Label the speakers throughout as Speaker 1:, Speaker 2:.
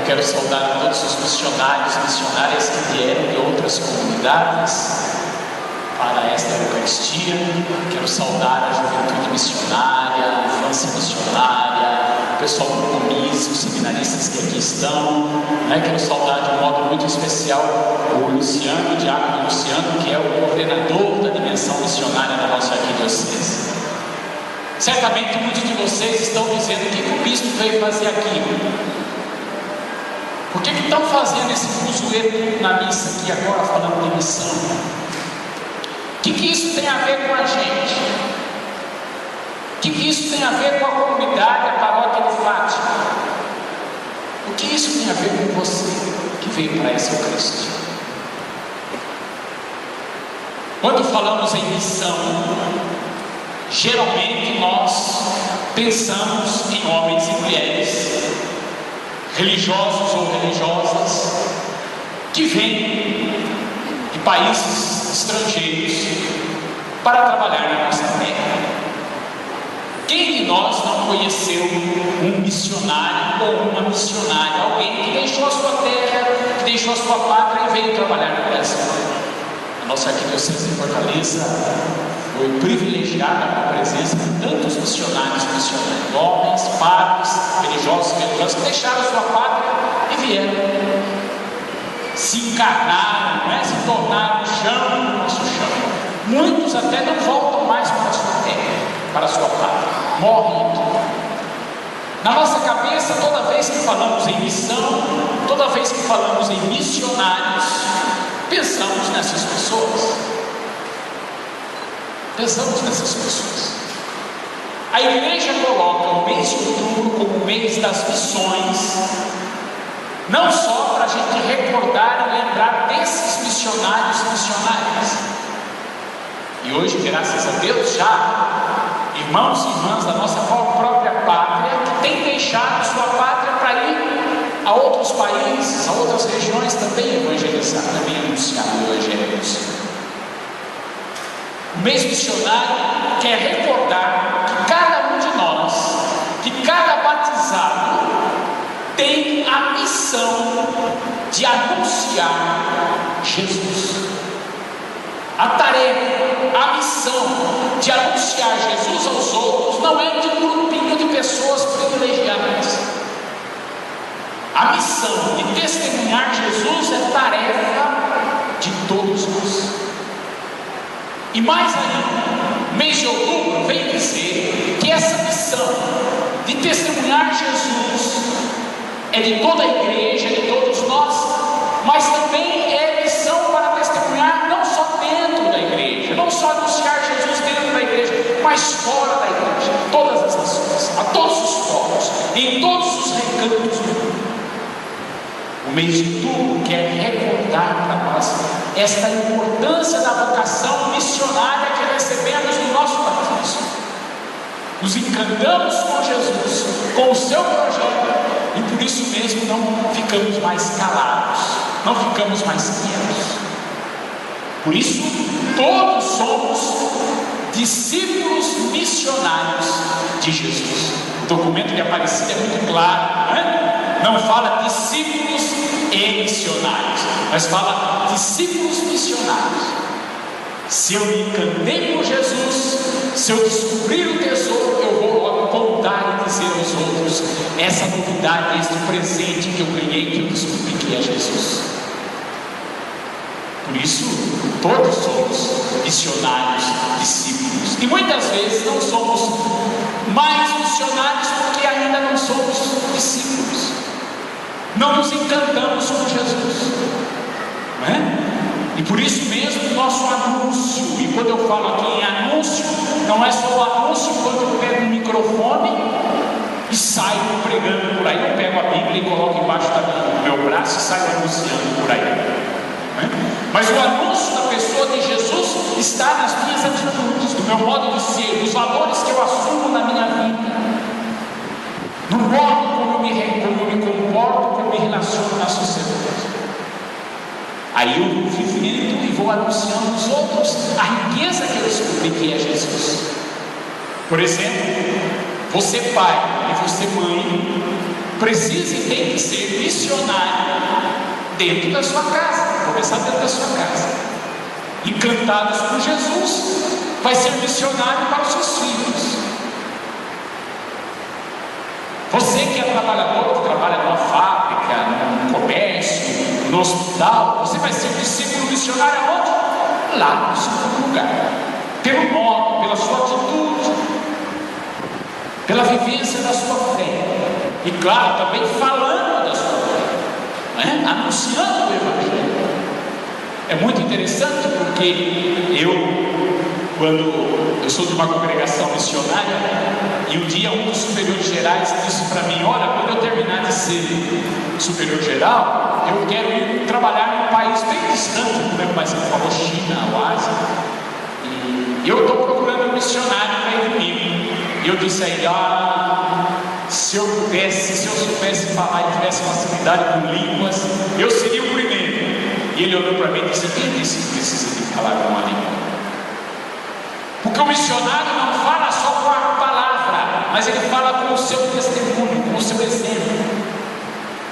Speaker 1: quero saudar todos os missionários e missionárias que vieram de outras comunidades para esta Eucaristia. Quero saudar a juventude missionária, a infância missionária, o pessoal do Comis, os seminaristas que aqui estão, Quero saudar de um modo muito especial o Luciano, o diácono Luciano, que é o coordenador da dimensão missionária da nossa arquidiocese. Certamente muitos de vocês estão dizendo: o que o bispo veio fazer aqui? Por que estão fazendo esse fuzuê na missa aqui agora, falando de missão? O que isso tem a ver com a gente? O que isso tem a ver com a comunidade, a paróquia de Fátima? O que isso tem a ver com você que veio para essa Eucaristia? Quando falamos em missão, geralmente nós pensamos em homens e mulheres, religiosos ou religiosas, que vêm de países estrangeiros para trabalhar na nossa terra. Quem de nós não conheceu um missionário ou uma missionária, alguém que deixou a sua terra, que deixou a sua pátria e veio trabalhar no Brasil? A nossa arquidiocese de Fortaleza foi privilegiada com a presença de tantos missionários e missionárias, homens, padres, religiosos e religiosas, que deixaram a sua pátria e vieram, se encarnaram, se tornaram chão no nosso chão. Muitos até não voltam mais para a sua terra, para a sua pátria, morrem aqui. Na nossa cabeça, toda vez que falamos em missão, toda vez que falamos em missionários, pensamos nessas pessoas. Pensamos nessas pessoas. A igreja coloca o mês de outubro como o mês das missões, não só para a gente recordar e lembrar desses missionários e missionárias. E hoje, graças a Deus, já irmãos e irmãs da nossa própria pátria que têm deixado sua pátria para ir a outros países, a outras regiões também evangelizar, também anunciar o Evangelho do Senhor. O mês missionário quer recordar que cada um de nós, que cada batizado tem a missão de anunciar Jesus. A tarefa, a missão de anunciar Jesus aos outros não é de um grupinho de pessoas privilegiadas. A missão de testemunhar Jesus é tarefa de todos nós. E mais ainda, mês de outubro vem dizer que essa missão de testemunhar Jesus é de toda a igreja, de todos nós, mas também é missão para testemunhar não só dentro da igreja, não só anunciar Jesus dentro da igreja, mas fora da igreja, todas as nações, a todos os povos, em todos os recantos do mundo. O mês de outubro quer recordar para nós esta importância da vocação missionária que recebemos no nosso batismo. Nos encantamos com Jesus, com o seu projeto, e por isso mesmo não ficamos mais calados, não ficamos mais quietos. Por isso, todos somos discípulos missionários de Jesus. O documento de Aparecida é muito claro, não fala discípulos e missionários, mas fala discípulos missionários. Se eu me encantei por Jesus, se eu descobrir o tesouro, eu vou logo contar e dizer aos outros essa novidade, este presente que eu ganhei, que eu descobri que é Jesus. Por isso, todos somos missionários, discípulos. E muitas vezes não somos mais missionários porque ainda não somos discípulos. Não nos encantamos com Jesus, não é? E por isso mesmo o nosso anúncio, e quando eu falo aqui em anúncio, não é só o anúncio quando eu pego um microfone e saio pregando por aí. Eu pego a Bíblia e coloco embaixo do meu braço e saio anunciando por aí, não é? Mas o anúncio da pessoa de Jesus está nas minhas atitudes, no meu modo de ser, nos valores que eu assumo na minha vida, no modo como eu me comporto, como eu me relaciono na sociedade. Aí eu vou vivendo e vou anunciando aos outros a riqueza que eu descobri que é Jesus. Por exemplo, você pai e você mãe precisa e tem que ser missionário dentro da sua casa, começar dentro da sua casa. Encantados com Jesus, vai ser missionário para os seus filhos. Você que é trabalhador, que trabalha numa fábrica, num comércio, no hospital, você vai ser discípulo missionário aonde? Lá no seu lugar, pelo modo, pela sua atitude, pela vivência da sua fé, e claro, também falando da sua fé, anunciando o Evangelho. É muito interessante porque quando eu sou de uma congregação missionária, e um dia um dos superiores gerais disse para mim: olha, quando eu terminar de ser superior geral, eu quero ir trabalhar num país bem distante, não lembro mais se ele falou China ou Ásia, e eu estou procurando um missionário para ir comigo. E eu disse a ele: se eu soubesse falar e tivesse facilidade com línguas, eu seria o primeiro. E ele olhou para mim e disse: quem disse que precisa de falar com uma língua? Porque o missionário não fala só com a palavra, mas ele fala com o seu testemunho, com o seu exemplo.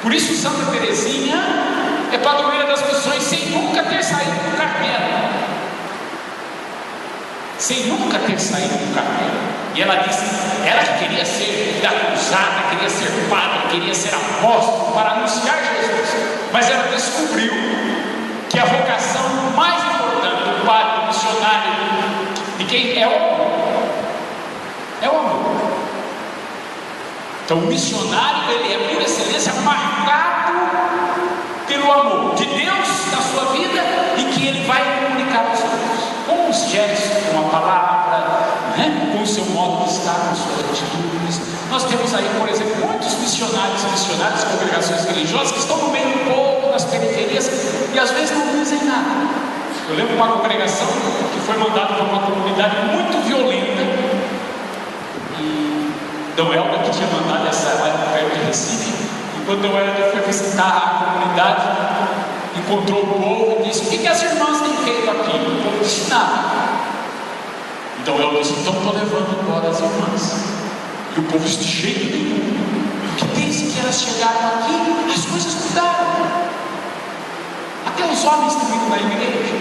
Speaker 1: Por isso Santa Teresinha é padroeira das missões sem nunca ter saído do Carmelo. Sem nunca ter saído do Carmelo. E ela disse, ela que queria ser da cruzada, queria ser padre, queria ser apóstolo para anunciar Jesus, mas ela descobriu que a vocação mais importante do padre, do missionário, de quem é o amor. É o amor. Então o missionário, ele é por excelência marcado pelo amor de Deus na sua vida, e que ele vai comunicar aos outros, com os gestos, com a palavra, com o seu modo de estar, com suas atitudes. Nós temos aí, por exemplo, muitos missionários, congregações religiosas que estão no meio do povo, nas periferias, e às vezes não dizem nada. Eu lembro de uma congregação que foi mandada para uma comunidade muito violenta, e Dom Helder que tinha mandado essa época de Recife, e quando Dom Helder foi visitar a comunidade, encontrou o povo e disse: o que as irmãs têm feito aqui? O povo disse: nada. Então Helder disse: então estou levando embora as irmãs. E o povo disse: jeito nenhum, porque desde que elas chegaram aqui, as coisas mudaram. Até os homens que viram na igreja,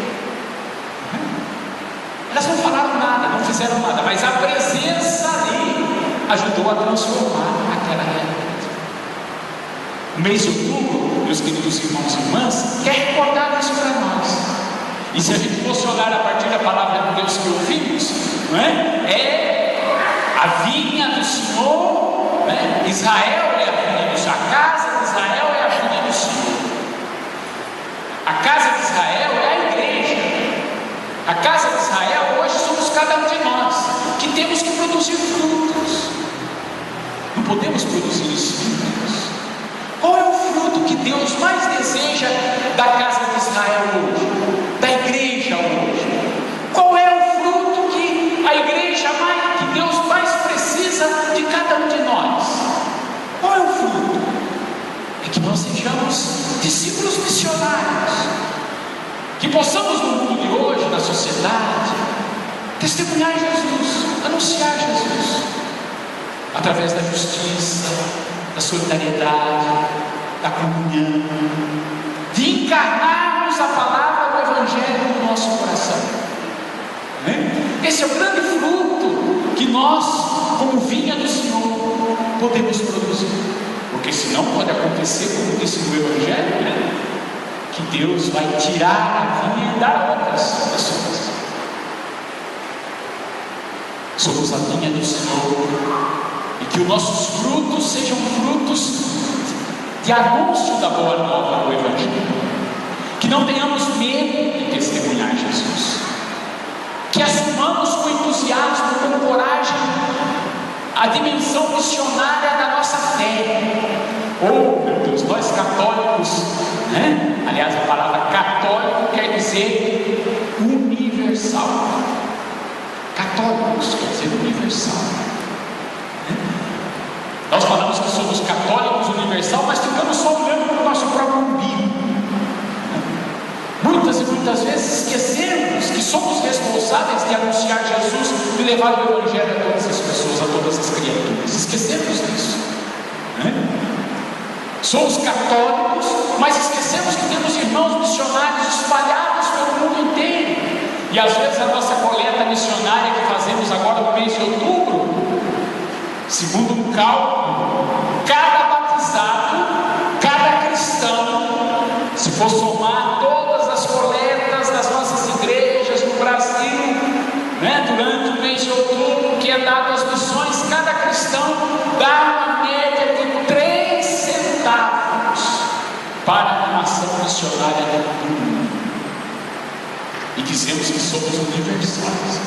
Speaker 1: elas não falaram nada, não fizeram nada, mas a presença ali ajudou a transformar aquela realidade. O mês de outubro, meus queridos irmãos e irmãs, quer recordar isso para nós. E se a gente fosse olhar a partir da palavra de Deus que ouvimos, é a vinha do Senhor, Israel é a vinha do Senhor, a casa de Israel é a vinha do Senhor. A casa de Israel é a igreja. A casa de Israel hoje somos cada um de nós, que temos que produzir frutos. Não podemos produzir espíritos. Qual é o fruto que Deus mais deseja da casa de Israel hoje? Da igreja hoje? Qual é o fruto que a igreja que Deus mais precisa de cada um de nós? Qual é o fruto? É que nós sejamos discípulos missionários, que possamos no mundo de hoje, na sociedade, testemunhar Jesus, anunciar Jesus, através da justiça, da solidariedade, da comunhão, de encarnarmos a palavra do Evangelho no nosso coração. Esse é o grande fruto que nós, como vinha do Senhor, podemos produzir. Porque senão pode acontecer, como disse no Evangelho, que Deus vai tirar a vinha e dar a outras pessoas. Somos a vinha do Senhor, e que os nossos frutos sejam frutos de anúncio da boa nova do Evangelho. Que não tenhamos medo de testemunhar Jesus, que assumamos com entusiasmo, com coragem, a dimensão missionária da nossa fé. Oh, meu Deus, nós católicos, aliás, a palavra católico quer dizer universal. Católicos quer dizer universal. Nós falamos que somos católicos universal, mas ficamos só olhando para o nosso próprio umbigo. Muitas e muitas vezes esquecemos que somos responsáveis de anunciar Jesus e levar o Evangelho a todas as pessoas, a todas as criaturas. Esquecemos disso. Somos católicos, mas esquecemos que temos irmãos missionários espalhados pelo mundo inteiro. E às vezes a nossa coleta missionária que fazemos agora no mês de outubro, segundo um cálculo, cada batizado, cada cristão, se for somar todas as coletas das nossas igrejas no Brasil, durante o mês de outubro, que é dado às missões, cada cristão dá uma média de 3 centavos para a animação missionária do mundo. E dizemos que somos universais.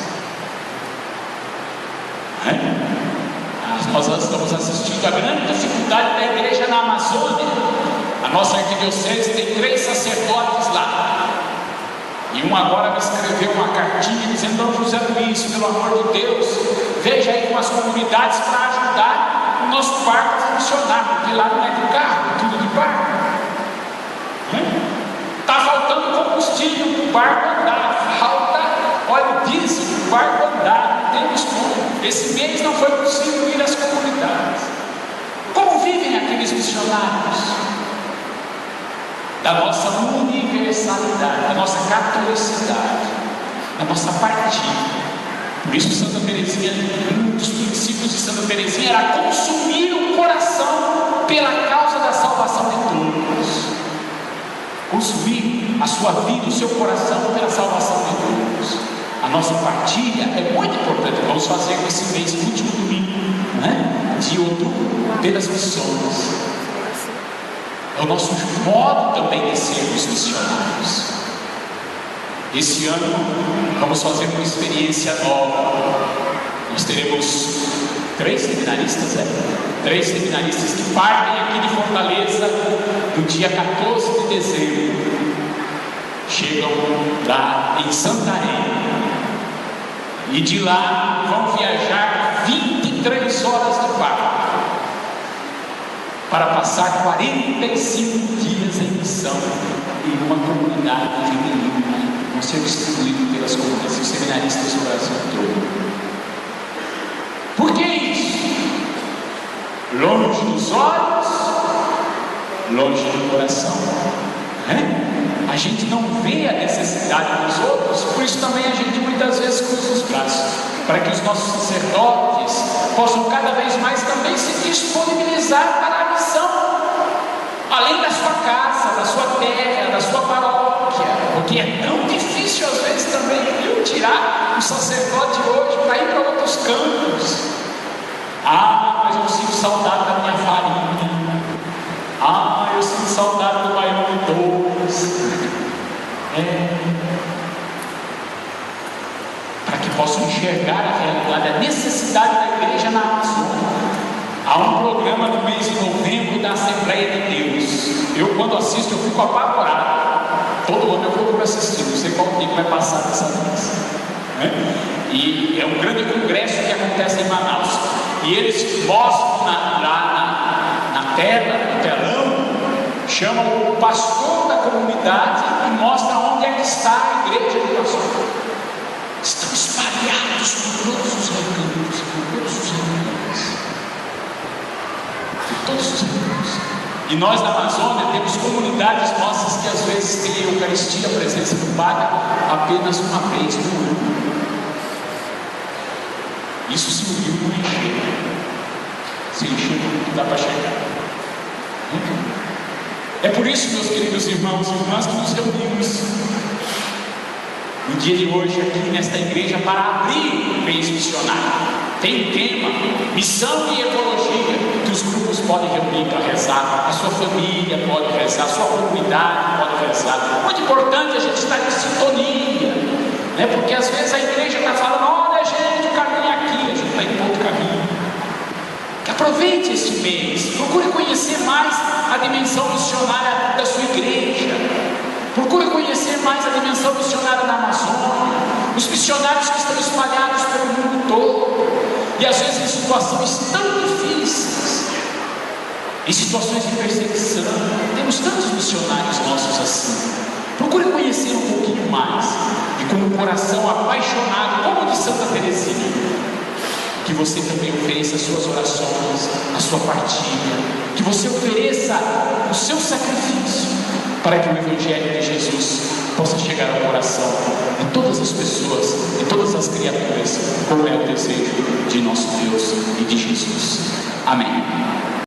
Speaker 1: Nós estamos assistindo a grande dificuldade da igreja na Amazônia. A nossa arquidiocese tem 3 sacerdotes lá. E um agora me escreveu uma cartinha dizendo: Dom José Luiz, pelo amor de Deus, veja aí com as comunidades para ajudar o nosso barco a funcionar, porque lá não é de carro, é tudo de barco. Está faltando combustível para o barco andar, falta óleo diesel para o barco andar, não temos como. Esse mês não foi possível ir às comunidades. Como vivem aqueles missionários? Da nossa universalidade, da nossa catolicidade, da nossa partilha. Por isso Santa Teresinha, um dos princípios de Santa Teresinha era consumir o coração pela causa da salvação de todos. Consumir a sua vida, o seu coração pela salvação de todos. A nossa partilha é muito importante. Vamos fazer com esse mês, no último domingo, de outubro, pelas missões. É o nosso modo também de sermos missionários. Esse ano vamos fazer uma experiência nova. Nós teremos 3 seminaristas, 3 seminaristas que partem aqui de Fortaleza no dia 14 de dezembro. Chegam lá em Santarém. E de lá vão viajar 23 horas de barco para passar 45 dias em missão em uma comunidade feminina. Vão ser distribuídos pelas comunidades seminaristas do Brasil todo. Por que isso? Longe dos olhos, longe do coração. A gente não vê a necessidade dos outros, por isso também a gente muitas vezes cruza os braços, para que os nossos sacerdotes possam cada vez mais também se disponibilizar para a missão, além da sua casa, da sua terra, da sua paróquia, porque é tão difícil às vezes também tirar o sacerdote hoje para ir para outros campos. Mas eu sinto saudade da minha farinha. Eu sinto saudade do baião de dois. Para que possam enxergar a realidade, a necessidade da igreja na Amazônia. Há um programa no mês de novembro da Assembleia de Deus. Eu, quando assisto, eu fico apavorado. Todo ano eu vou por assistir, não sei qual tempo vai passar dessa vez. E é um grande congresso que acontece em Manaus. E eles mostram lá na tela, no telão, chamam o pastor da comunidade e mostram onde é que está a igreja do pastor. Estão espalhados por todos os recantos, por todos os recantos. E nós na Amazônia temos comunidades nossas que às vezes têm a Eucaristia, a presença do Padre, apenas uma vez no ano. Isso se o rio não encher. Se encher, não dá para chegar. É por isso, meus queridos irmãos e irmãs, que nos reunimos no dia de hoje aqui nesta igreja para abrir o mês missionário. Tem um tema, missão e ecologia, que os grupos podem reunir para rezar, a sua família pode rezar, a sua comunidade pode rezar. Muito importante a gente estar em sintonia, porque às vezes a igreja está falando: olha gente, o caminho é aqui, a gente está indo para outro caminho. Que aproveite este mês, procure conhecer mais a dimensão missionária da sua igreja, procure conhecer mais a dimensão missionária na Amazônia, os missionários que estão espalhados pelo mundo todo, e às vezes em situações tão difíceis, em situações de perseguição. Temos tantos missionários nossos assim. Procure conhecer um pouquinho mais, e com um coração apaixonado, como o de Santa Teresinha, que você também ofereça as suas orações, a sua partilha, que você ofereça o seu sacrifício, para que o Evangelho de Jesus possa chegar ao coração de todas as pessoas, de todas as criaturas, como é o desejo de nosso Deus e de Jesus. Amém.